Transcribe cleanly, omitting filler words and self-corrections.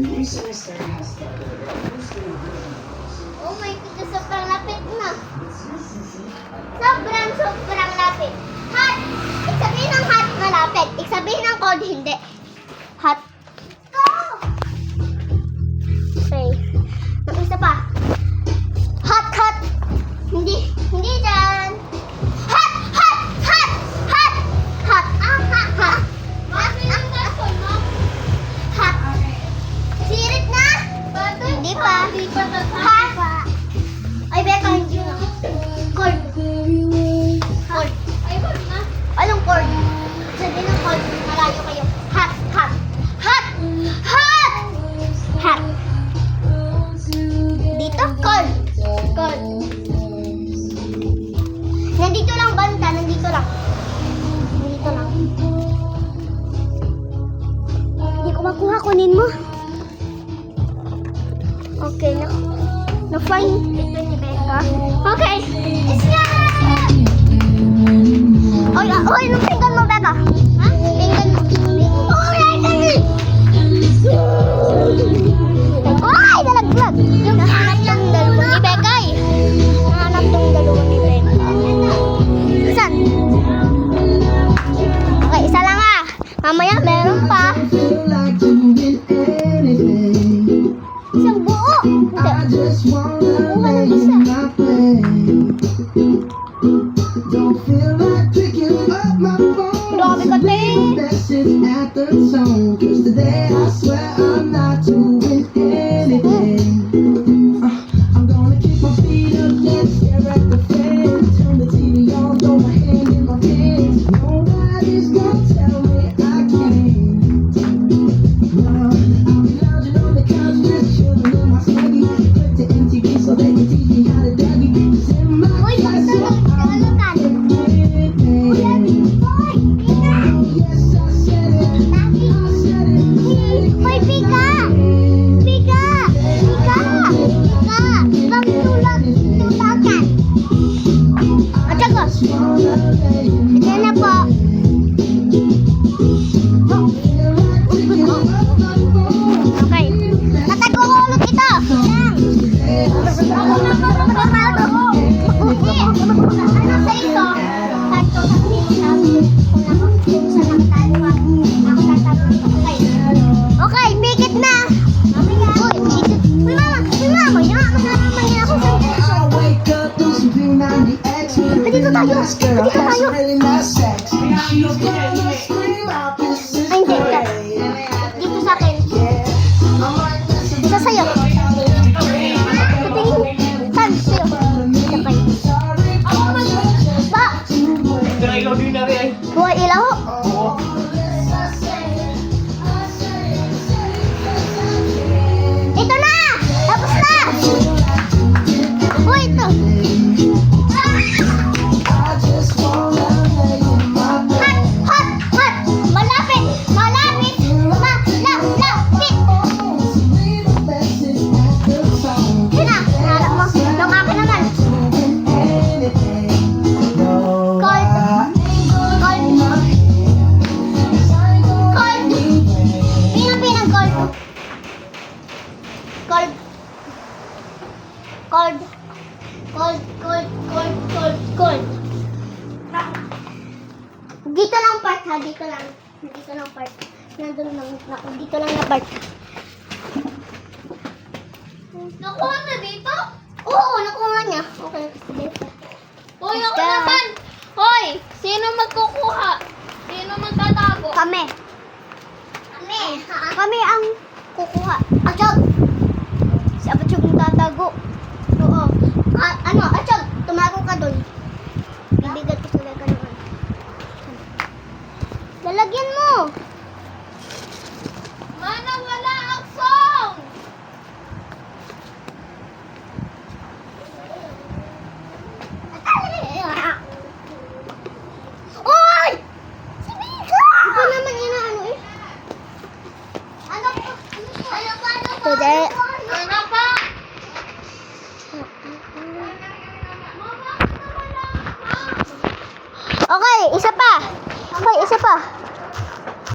Oh my goodness, sobrang lapit na. Sobrang lapit. Hot. Iksabihin ng hot malapit. Iksabihin ng cold hindi. Hot. Go! Okay. Ang isa pa. Hot. Hindi dyan. Hot. Hot. Sirit na? Hindi pa. Hot. Ay, Becca, hindi na. Cold. Anong cold? Sabihin ng cold. Malayo kayo. Hot. Dito, cold. Nandito lang banta, nandito lang. Hindi ko makuha, kunin mo. Okay, na-find ito ni Becca. Okay, it's na! Oy, anong pinggan mo, Becca? Ha? Pinggan mo. Oy, nalaglag! Yung hanap ng dalawa ni Becca eh. Hanap ng dalawa ni Becca. Saan? Okay, isa lang ah. Mamaya meron pa. Isang buo. Hindi. Nakuha ng isa. Grabe ka, Ting. Uy, basta magkakalukan. Hoy, Pika! Tulakan. At ako. Ito na po. Okay. Natago ko ulit ito. Ano sa ito? Okay, mikit na. Uy, mama, yan ako sa dito tayo. Ay, hindi. Dito sa akin. Isa sa'yo. Saan? Sa'yo. Pa! Buhay ilaw? Ito na! Tapos na! Uy, ito! Hot! Malapit! Yun na! Nahanap mo. Yung akin naman. Cold. Cold. Dito lang part ha, dito lang part. Nandun lang, dito lang na part. Nakuha na dito? Oo, nakuha niya. Okay, dito. Hoy, ako naman! Hoy! Sino magkukuha? Sino magtatago? Kami ang kukuha. Achog! Si Apachog ang tatago. Oo. Achog, tumago ka dun. Bibigyan ko sila ka naman. Lalagyan mo. Mana wala ang song! Oy! Si Mika! Ito naman yun na ano eh. Ano pa? Ano pa? Today,